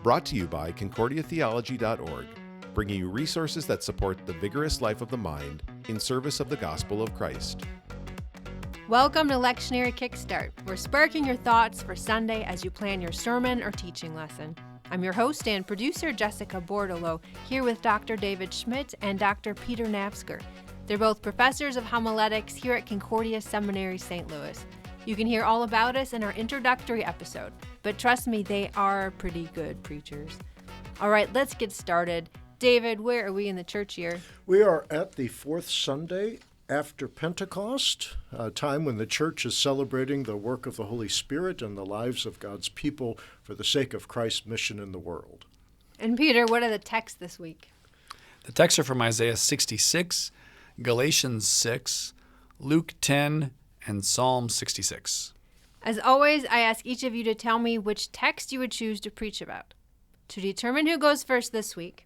Brought to you by concordiatheology.org, bringing you resources that support the vigorous life of the mind in service of the gospel of Christ. Welcome to Lectionary Kickstart. We're sparking your thoughts for Sunday as you plan your sermon or teaching lesson. I'm your host and producer, Jessica Bordolo, here with Dr. David Schmidt and Dr. Peter Napsker. They're both professors of homiletics here at Concordia Seminary, St. Louis. You can hear all about us in our introductory episode, but trust me, they are pretty good preachers. All right, let's get started. David, where are we in the church year? We are at the fourth Sunday after Pentecost, a time when the church is celebrating the work of the Holy Spirit and the lives of God's people for the sake of Christ's mission in the world. And Peter, what are the texts this week? The texts are from Isaiah 66, Galatians 6, Luke 10, and Psalm 66. As always, I ask each of you to tell me which text you would choose to preach about. To determine who goes first this week,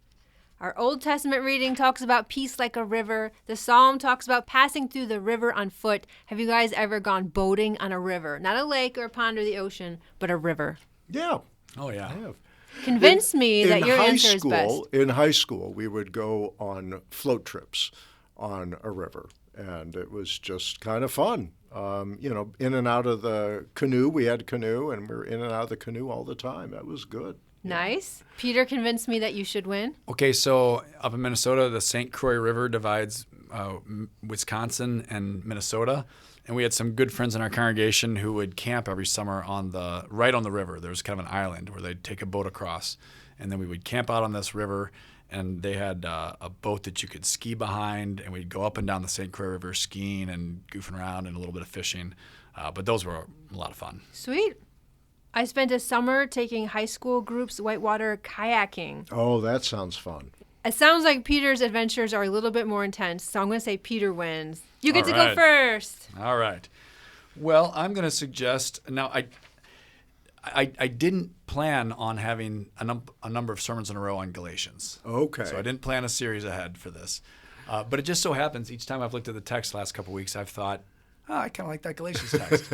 our Old Testament reading talks about peace like a river. The Psalm talks about passing through the river on foot. Have you guys ever gone boating on a river? Not a lake or a pond or the ocean, but a river. Yeah. Oh, yeah. I have. Convince me that your answer is best. In high school, we would go on float trips on a river, and it was just kind of fun. In and out of the canoe. We had a canoe, and we were in and out of the canoe all the time. That was good. Nice. Peter convinced me that you should win. Okay, so up in Minnesota, the St. Croix River divides Wisconsin and Minnesota, and we had some good friends in our congregation who would camp every summer right on the river. There was kind of an island where they'd take a boat across, and then we would camp out on this river, and they had a boat that you could ski behind, and we'd go up and down the St. Croix River skiing and goofing around and a little bit of fishing. But those were a lot of fun. Sweet. I spent a summer taking high school groups whitewater kayaking. Oh, that sounds fun. It sounds like Peter's adventures are a little bit more intense, so I'm going to say Peter wins. You get to right. go first. All right. Well, I'm going to suggest now. I didn't plan on having a number of sermons in a row on Galatians. Okay. So I didn't plan a series ahead for this, but it just so happens each time I've looked at the text the last couple of weeks, I've thought, I kind of like that Galatians text.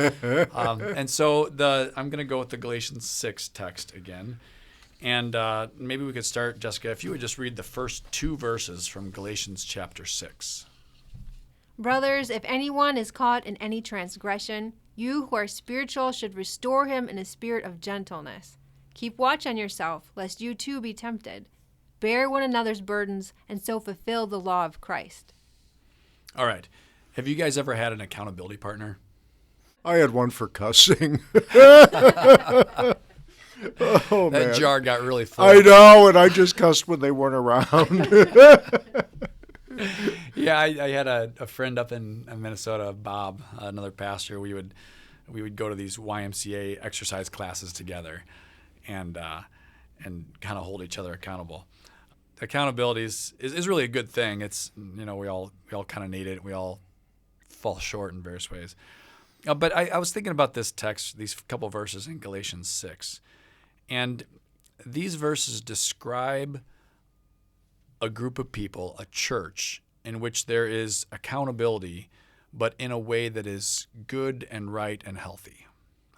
And so I'm going to go with the Galatians 6 text again. And maybe we could start, Jessica, if you would just read the first two verses from Galatians chapter 6. Brothers, if anyone is caught in any transgression, you who are spiritual should restore him in a spirit of gentleness. Keep watch on yourself, lest you too be tempted. Bear one another's burdens, and so fulfill the law of Christ. All right. Have you guys ever had an accountability partner? I had one for cussing. Oh, that man. jar got really full. I know, and I just cussed when they weren't around. Yeah, I had a friend up in Minnesota, Bob, another pastor. We would go to these YMCA exercise classes together, and kind of hold each other accountable. Accountability is really a good thing. It's we all kind of need it. We all fall short in various ways. But I was thinking about this text, these couple verses in Galatians 6, and these verses describe a group of people, a church, in which there is accountability, but in a way that is good and right and healthy.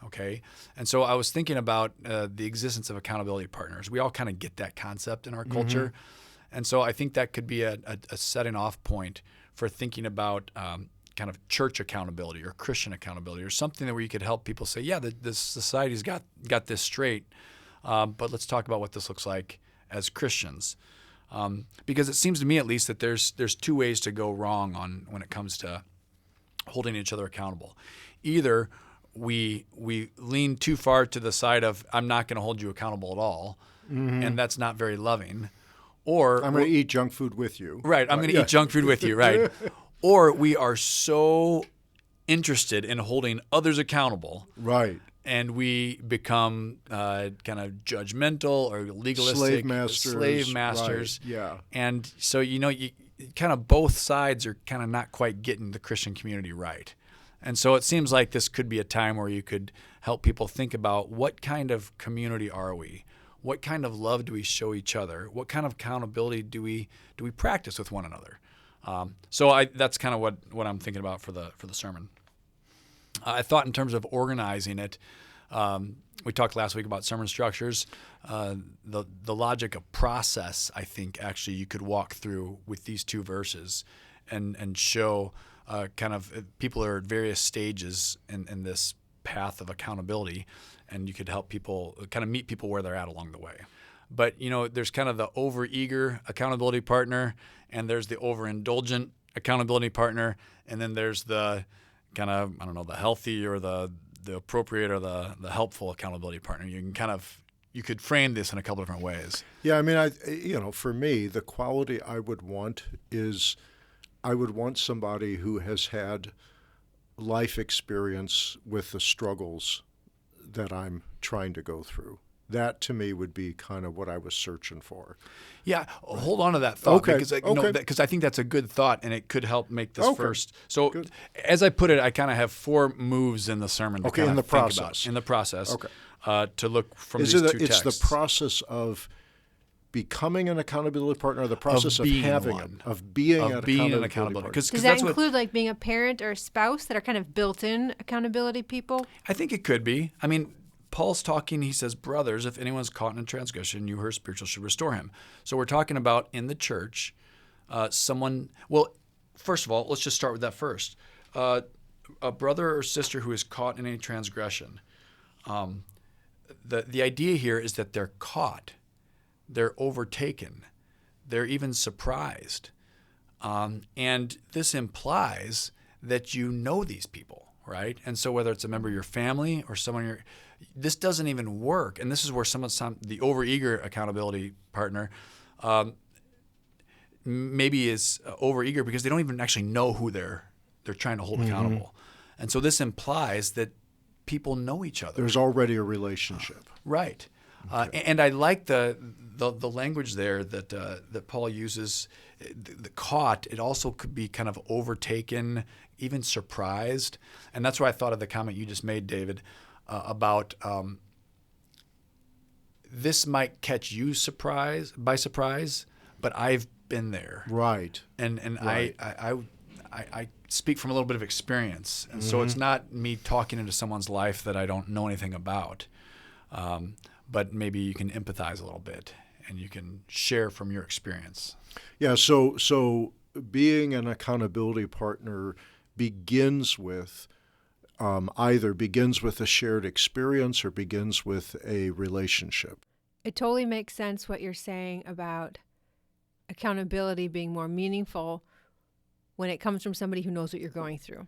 Okay? And so I was thinking about the existence of accountability partners. We all kind of get that concept in our culture. And so I think that could be a setting off point for thinking about kind of church accountability or Christian accountability or something where you could help people say, yeah, this society's got this straight, but let's talk about what this looks like as Christians. Because it seems to me at least that there's two ways to go wrong when it comes to holding each other accountable. Either we lean too far to the side of I'm not going to hold you accountable at all, and that's not very loving. Or I'm going to eat junk food with you. Right, I'm going to eat junk food with you, right. Or we are so interested in holding others accountable. Right. And we become kind of judgmental or legalistic. Slave masters. Right. Yeah. And so, you kind of both sides are kind of not quite getting the Christian community right. And so it seems like this could be a time where you could help people think about what kind of community are we? What kind of love do we show each other? What kind of accountability do we practice with one another? So that's kind of what I'm thinking about for the sermon. I thought in terms of organizing it, We talked last week about sermon structures. The logic of process, I think, actually you could walk through with these two verses and show kind of people are at various stages in this path of accountability, and you could help people kind of meet people where they're at along the way. But, there's kind of the overeager accountability partner, and there's the overindulgent accountability partner, and then there's the kind of, the healthy or the appropriate or the helpful accountability partner. You could frame this in a couple different ways. Yeah, I mean, for me, the quality I would want is I would want somebody who has had life experience with the struggles that I'm trying to go through. That, to me, would be kind of what I was searching for. Yeah, hold on to that thought. Okay. Because I think that's a good thought, and it could help make this first. So, Good. as I put it, I kind of have 4 moves in the sermon to in the think process. about. In the process. Okay. To look from Is these it two it's texts. the process of becoming an accountability partner, or the process of being having one. it, of being an accountability partner? Because Does that include like being a parent or a spouse that are kind of built-in accountability people? I think it could be. I mean, Paul's talking, he says, brothers, if anyone's caught in a transgression, you who are spiritual should restore him. So we're talking about in the church, someone, well, first of all, let's just start with that first. A brother or sister who is caught in a transgression. The idea here is that they're caught, they're overtaken, they're even surprised. And this implies that you know these people, right? And so whether it's a member of your family or someone this doesn't even work. And this is where the overeager accountability partner maybe is overeager because they don't even actually know who they're trying to hold accountable. And so this implies that people know each other. There's already a relationship. Right. And I like the language there that Paul uses. The caught, it also could be kind of overtaken, even surprised. And that's where I thought of the comment you just made, David, about this might catch you by surprise, but I've been there. Right. And Right. I speak from a little bit of experience. And so it's not me talking into someone's life that I don't know anything about. But maybe you can empathize a little bit and you can share from your experience. Yeah, so being an accountability partner begins with either begins with a shared experience or begins with a relationship. It totally makes sense what you're saying about accountability being more meaningful when it comes from somebody who knows what you're going through.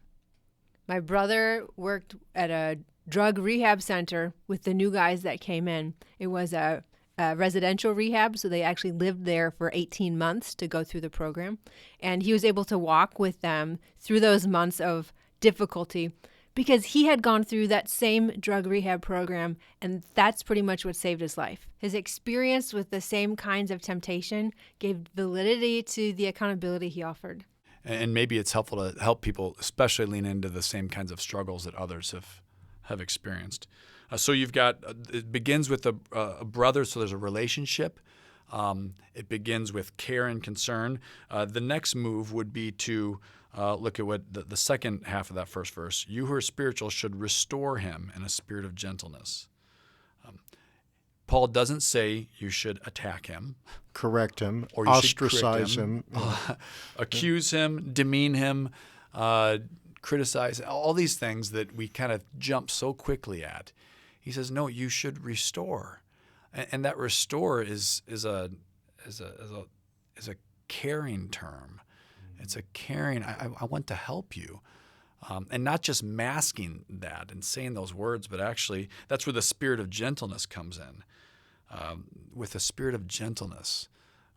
My brother worked at a drug rehab center with the new guys that came in. It was a residential rehab, so they actually lived there for 18 months to go through the program. And he was able to walk with them through those months of difficulty because he had gone through that same drug rehab program, and that's pretty much what saved his life. His experience with the same kinds of temptation gave validity to the accountability he offered. And maybe it's helpful to help people, especially lean into the same kinds of struggles that others have experienced. So you've got, it begins with a brother, so there's a relationship. It begins with care and concern. The next move would be to look at what the second half of that first verse. You who are spiritual should restore him in a spirit of gentleness. Paul doesn't say you should attack him. Correct him, Or you should ostracize correct him. Accuse him, demean him, criticize, all these things that we kind of jump so quickly at. He says, no, you should restore. And that restore is a caring term. It's a caring, I want to help you. And not just masking that and saying those words, but actually that's where the spirit of gentleness comes in. With a spirit of gentleness,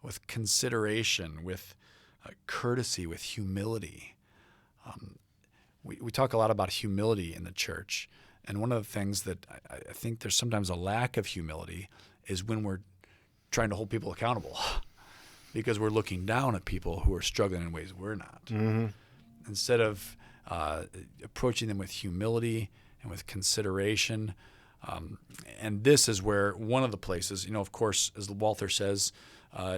with consideration, with courtesy, with humility. We talk a lot about humility in the church. And one of the things that I think there's sometimes a lack of humility is when we're trying to hold people accountable because we're looking down at people who are struggling in ways we're not. Mm-hmm. Instead of approaching them with humility and with consideration. And this is where one of the places, of course, as Walther says,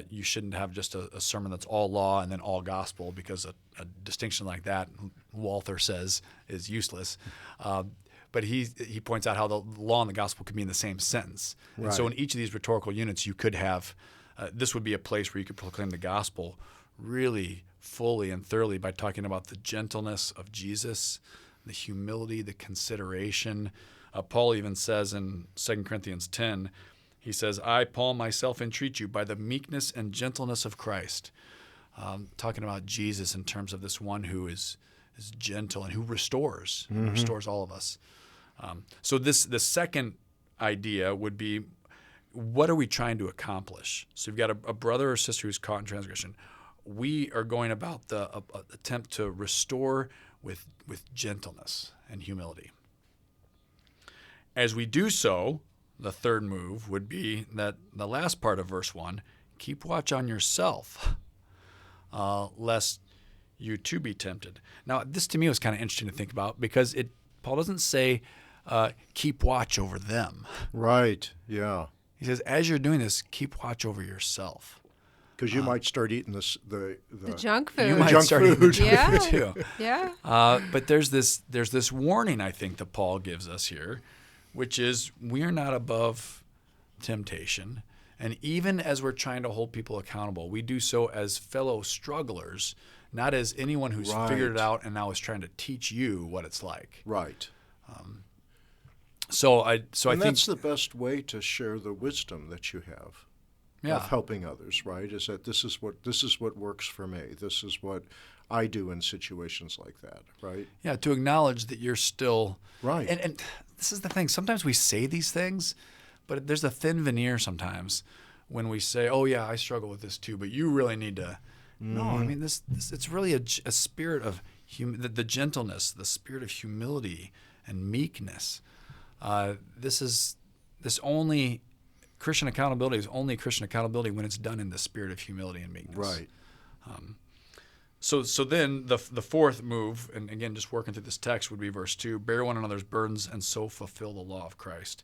you shouldn't have just a sermon that's all law and then all gospel because a distinction like that, Walther says, is useless. but he points out how the law and the gospel can be in the same sentence. And so in each of these rhetorical units, you could have, this would be a place where you could proclaim the gospel really fully and thoroughly by talking about the gentleness of Jesus, the humility, the consideration. Paul even says in 2 Corinthians 10, he says, I, Paul, myself entreat you by the meekness and gentleness of Christ. Talking about Jesus in terms of this one who is gentle and who restores, all of us. So the second idea would be, what are we trying to accomplish? So you've got a brother or sister who's caught in transgression. We are going about the attempt to restore with gentleness and humility. As we do so, the third move would be that the last part of verse 1, keep watch on yourself, lest you too be tempted. Now, this to me was kind of interesting to think about because Paul doesn't say keep watch over them. Right, yeah. He says, as you're doing this, keep watch over yourself. Because you might start eating the junk food. You might junk start eating the junk Yeah. food too. Yeah. But there's this warning, I think, that Paul gives us here, which is we are not above temptation. And even as we're trying to hold people accountable, we do so as fellow strugglers, not as anyone who's figured it out and now is trying to teach you what it's like. Right. So I think that's the best way to share the wisdom that you have of helping others, right? Is that this is what works for me. This is what I do in situations like that, right? Yeah, to acknowledge that you're still right. And this is the thing. Sometimes we say these things, but there's a thin veneer sometimes when we say, "Oh yeah, I struggle with this too," but you really need to. No, I mean this it's really a spirit of the gentleness, the spirit of humility and meekness. Christian accountability is only Christian accountability when it's done in the spirit of humility and meekness. Right. So then the fourth move, and again, just working through this text, would be verse 2, bear one another's burdens and so fulfill the law of Christ.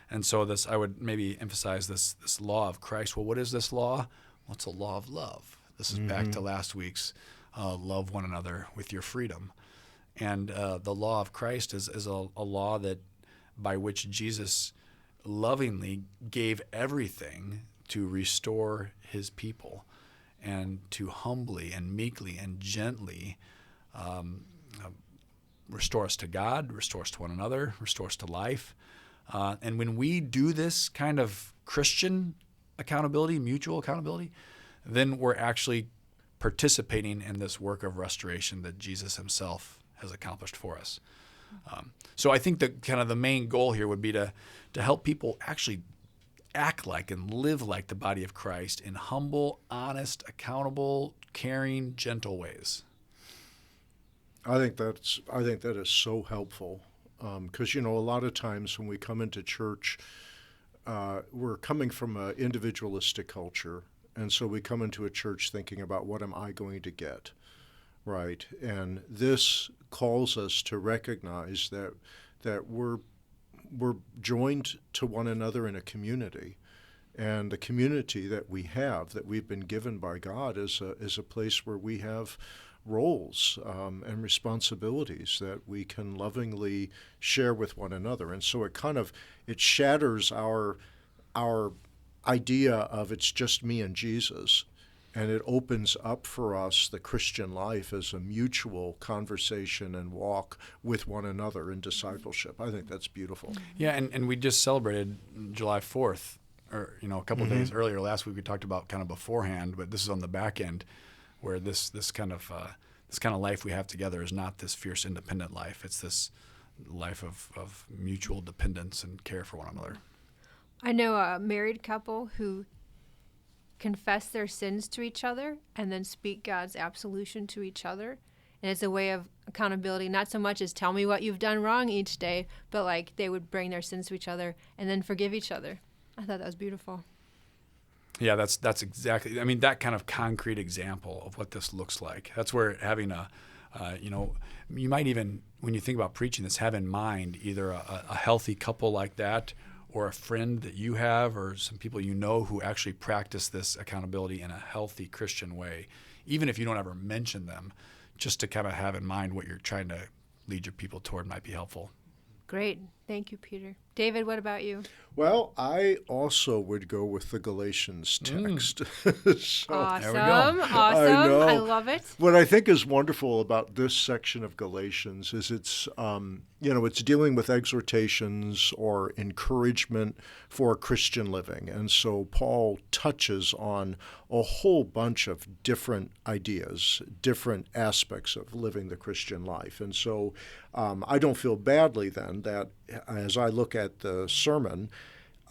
And so I would maybe emphasize this law of Christ. Well, what is this law? Well, it's a law of love. This is back to last week's love one another with your freedom. And the law of Christ is a law that by which Jesus lovingly gave everything to restore his people and to humbly and meekly and gently restore us to God, restore us to one another, restore us to life. And when we do this kind of Christian accountability, mutual accountability, then we're actually participating in this work of restoration that Jesus himself has accomplished for us. So I think the main goal here would be to help people actually act like and live like the body of Christ in humble, honest, accountable, caring, gentle ways. I think that is so helpful because a lot of times when we come into church, we're coming from an individualistic culture, and so we come into a church thinking about what am I going to get, right? And this calls us to recognize that we're joined to one another in a community, and the community that we have, that we've been given by God, is a place where we have roles and responsibilities that we can lovingly share with one another. And so it shatters our idea of it's just me and Jesus, and it opens up for us the Christian life as a mutual conversation and walk with one another in discipleship. I think that's beautiful. Yeah, and we just celebrated July 4th, or a couple of days earlier. Last week we talked about kind of beforehand, but this is on the back end, where this kind of life we have together is not this fierce independent life. It's this life of mutual dependence and care for one another. I know a married couple who confess their sins to each other and then speak God's absolution to each other. And it's a way of accountability, not so much as tell me what you've done wrong each day, but like they would bring their sins to each other and then forgive each other. I thought that was beautiful. Yeah, that's exactly, that kind of concrete example of what this looks like. That's where having you might even, when you think about preaching this, have in mind either a healthy couple like that, or a friend that you have, or some people who actually practice this accountability in a healthy Christian way, even if you don't ever mention them, just to kind of have in mind what you're trying to lead your people toward might be helpful. Great. Thank you, Peter. David, what about you? Well, I also would go with the Galatians text. So, Awesome. There we go. Awesome. I know. I love it. what I think is wonderful about this section of Galatians is it's it's dealing with exhortations or encouragement for Christian living, and so Paul touches on a whole bunch of different ideas, different aspects of living the Christian life, and so I don't feel badly then that as I look at the sermon,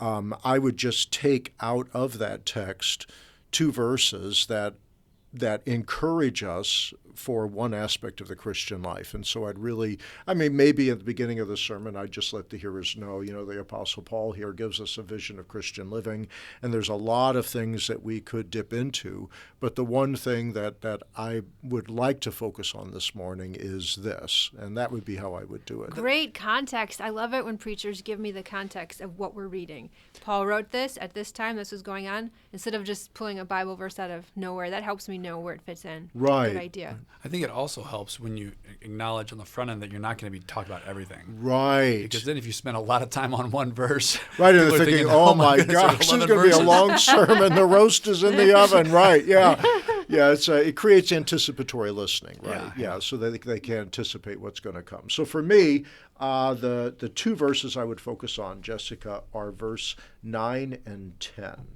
I would just take out of that text 2 verses that encourage us for one aspect of the Christian life. And so maybe at the beginning of the sermon, I'd just let the hearers know, the Apostle Paul here gives us a vision of Christian living, and there's a lot of things that we could dip into. But the one thing that I would like to focus on this morning is this, and that would be how I would do it. Great context. I love it when preachers give me the context of what we're reading. Paul wrote this at this time, this was going on, instead of just pulling a Bible verse out of nowhere. That helps me know where it fits in. Right. Good idea. I think it also helps when you acknowledge on the front end that you're not going to be talking about everything. Right. Because then if you spend a lot of time on one verse, Right, and people they're are thinking, oh my goodness, gosh, this is 11 going to be a verses. long sermon. The roast is in the oven. Right, yeah. Yeah, it creates anticipatory listening, right? Yeah, so that they can anticipate what's going to come. So for me, the 2 verses I would focus on, Jessica, are verse 9 and 10.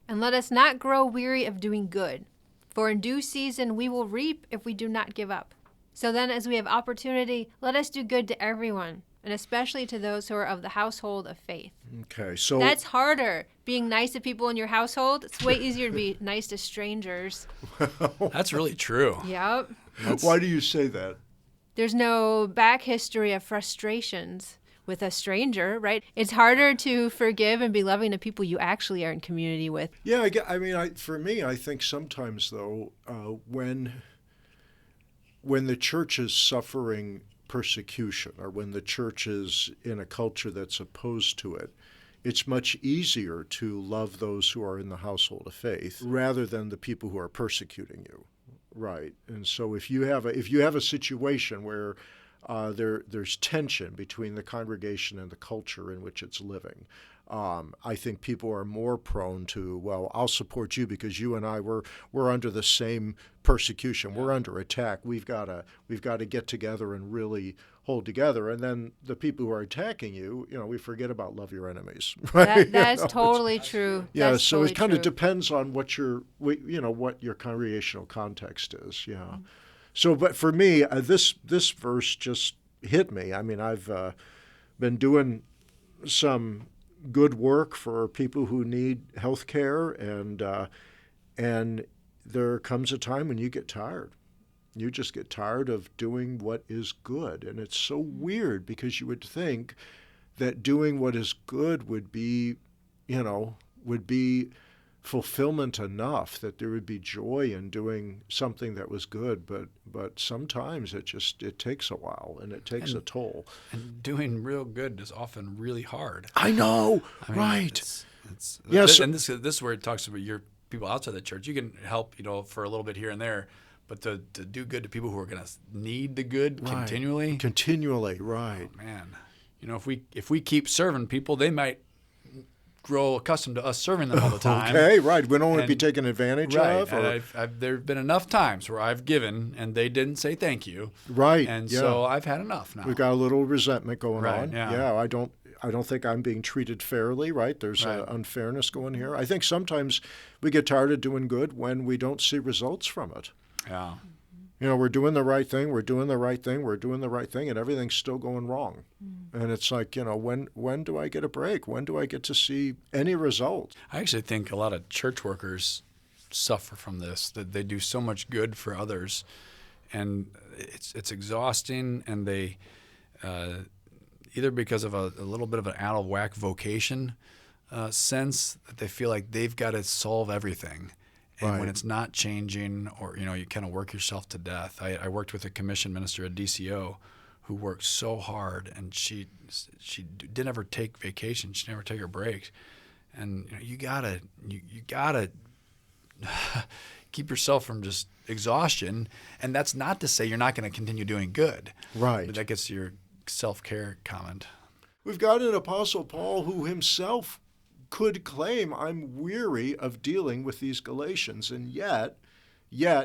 And let us not grow weary of doing good, for in due season we will reap if we do not give up. So then, as we have opportunity, let us do good to everyone, and especially to those who are of the household of faith. Okay, so That's harder. Being nice to people in your household, it's way easier to be nice to strangers. That's really true. Yep. why do you say that? There's no back history of frustrations with a stranger, right? It's harder to forgive and be loving to people you actually are in community with. Yeah, for me, I think sometimes, though, when the church is suffering persecution or when the church is in a culture that's opposed to it, it's much easier to love those who are in the household of faith rather than the people who are persecuting you. Right. And so if you have a situation where there's tension between the congregation and the culture in which it's living, I think people are more prone to, well, I'll support you because you and I we're under the same persecution. We're under attack. We've got to get together and really hold together. And then the people who are attacking you, we forget about love your enemies. Right? That's totally true. Yeah. That's So totally it kind of true. depends on what your congregational context is. Yeah. Mm-hmm. So, but for me, this verse just hit me. I mean, I've been doing some good work for people who need health care, and there comes a time when you get tired. You just get tired of doing what is good. And it's so weird because you would think that doing what is good would be fulfillment enough, that there would be joy in doing something that was good, but sometimes it takes a while and it takes a toll. And doing real good is often really hard. I know, I mean, right? It's Yes. and this is where it talks about your people outside the church. You can help, for a little bit here and there, but to do good to people who are going to need the good Right. continually, right? oh, man, if we keep serving people, they might grow accustomed to us serving them all the time. Okay, right. We don't want to be And- taken advantage Right, of. Or, and there have been enough times where I've given and they didn't say thank you, right. and yeah. so I've had enough now. We've got a little resentment going Right, on. yeah. I don't think I'm being treated fairly, right? There's Right. unfairness going here. I think sometimes we get tired of doing good when we don't see results from it. Yeah. We're doing the right thing, and everything's still going wrong. And it's like, when do I get a break? When do I get to see any result? I actually think a lot of church workers suffer from this, that they do so much good for others, and it's exhausting, and they either because of a little bit of an out of whack vocation sense that they feel like they've got to solve everything. And when Right. it's not changing, or you kind of work yourself to death. I worked with a commission minister at DCO who worked so hard, and she didn't ever take vacation. She never take her breaks. And you gotta keep yourself from just exhaustion. And that's not to say you're not going to continue doing good. Right. But that gets to self-care comment. We've got an Apostle Paul who himself could claim, I'm weary of dealing with these Galatians, and yet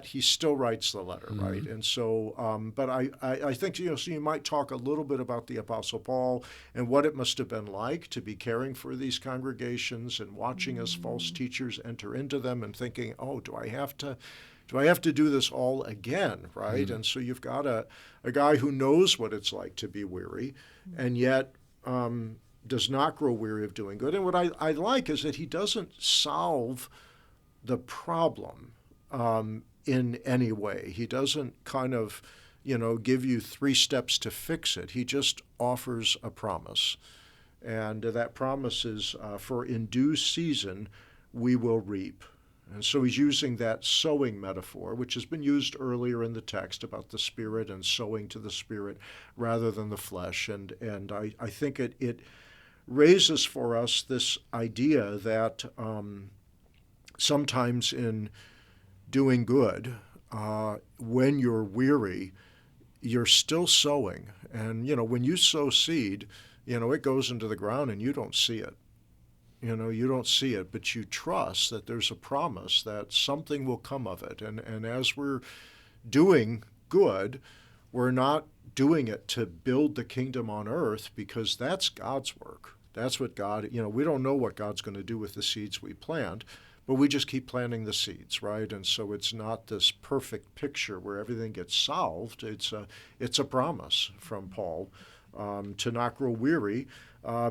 he still writes the letter, right? And so, but I think, so you might talk a little bit about the Apostle Paul and what it must have been like to be caring for these congregations and watching as false teachers enter into them and thinking, oh, do I have to do this all again, right? And so you've got a guy who knows what it's like to be weary and yet does not grow weary of doing good. And what I like is that he doesn't solve the problem in any way. He doesn't kind of, give you 3 steps to fix it. He just offers a promise. And that promise is, for in due season, we will reap. And so he's using that sowing metaphor, which has been used earlier in the text about the Spirit and sowing to the Spirit rather than the flesh. And I think it raises for us this idea that sometimes in doing good, when you're weary, you're still sowing. And, when you sow seed, it goes into the ground and you don't see it. You don't see it, but you trust that there's a promise that something will come of it. And as we're doing good, we're not doing it to build the kingdom on earth because that's God's work. That's what God, we don't know what God's going to do with the seeds we plant, but we just keep planting the seeds, right? And so it's not this perfect picture where everything gets solved. It's a promise from Paul to not grow weary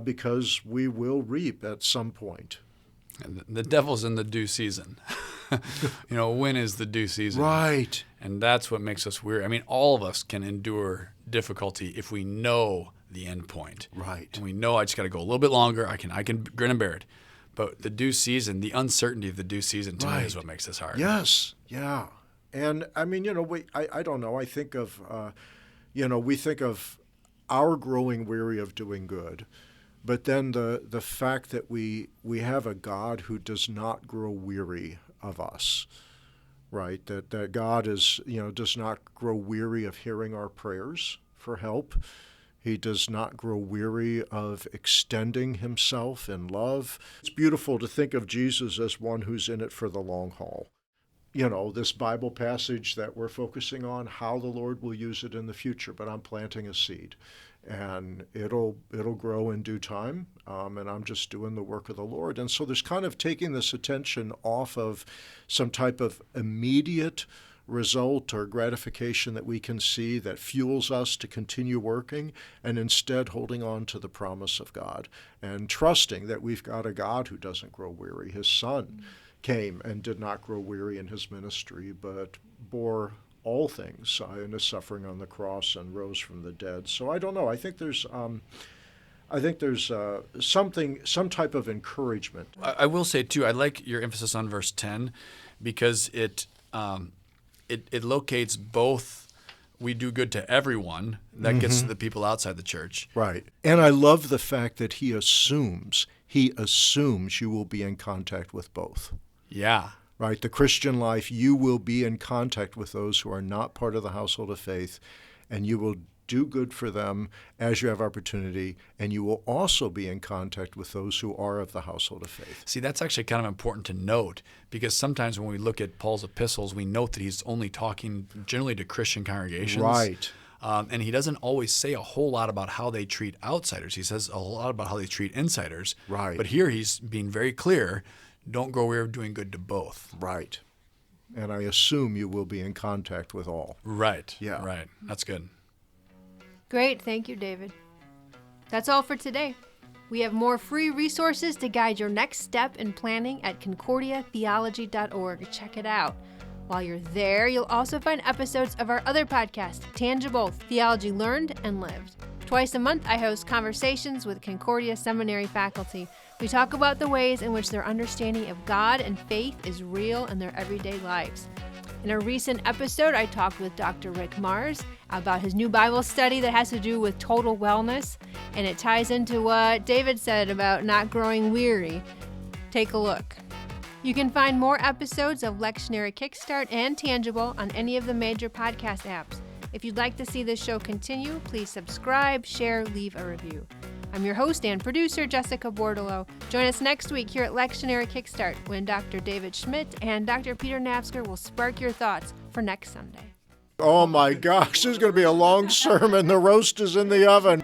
because we will reap at some point. And the devil's in the due season. When is the due season? Right. And that's what makes us weary. I mean, all of us can endure difficulty if we know the end point. Right. And we know I just got to go a little bit longer. I can grin and bear it. But the due season, the uncertainty of the due season to me is what makes this hard. Yes. Yeah. And I mean, I don't know. I think of, we think of our growing weary of doing good, but then the fact that we have a God who does not grow weary of us, right? That God is, does not grow weary of hearing our prayers for help. He does not grow weary of extending himself in love. It's beautiful to think of Jesus as one who's in it for the long haul. This Bible passage that we're focusing on, how the Lord will use it in the future, but I'm planting a seed. And it'll grow in due time, and I'm just doing the work of the Lord. And so there's kind of taking this attention off of some type of immediate result or gratification that we can see that fuels us to continue working, and instead holding on to the promise of God and trusting that we've got a God who doesn't grow weary. His Son came and did not grow weary in his ministry, but bore all things in his suffering on the cross and rose from the dead. So I don't know. I think there's some type of encouragement. I will say too, I like your emphasis on verse 10 because it locates both. We do good to everyone. That gets to the people outside the church. Right. And I love the fact that he assumes you will be in contact with both. Yeah. Right. The Christian life, you will be in contact with those who are not part of the household of faith, and you will do good for them as you have opportunity, and you will also be in contact with those who are of the household of faith. See, that's actually kind of important to note, because sometimes when we look at Paul's epistles, we note that he's only talking generally to Christian congregations. Right. And he doesn't always say a whole lot about how they treat outsiders. He says a lot about how they treat insiders. Right. But here he's being very clear, don't grow weary of doing good to both. Right. And I assume you will be in contact with all. Right. Yeah. Right. That's good. Great. Thank you, David. That's all for today. We have more free resources to guide your next step in planning at concordiatheology.org. Check it out. While you're there, you'll also find episodes of our other podcast, Tangible Theology Learned and Lived. Twice a month, I host conversations with Concordia Seminary faculty. We talk about the ways in which their understanding of God and faith is real in their everyday lives. In a recent episode, I talked with Dr. Rick Mars about his new Bible study that has to do with total wellness, and it ties into what David said about not growing weary. Take a look. You can find more episodes of Lectionary Kickstart and Tangible on any of the major podcast apps. If you'd like to see this show continue, please subscribe, share, leave a review. I'm your host and producer, Jessica Bordolo. Join us next week here at Lectionary Kickstart when Dr. David Schmidt and Dr. Peter Napsker will spark your thoughts for next Sunday. Oh my gosh, this is going to be a long sermon. The roast is in the oven.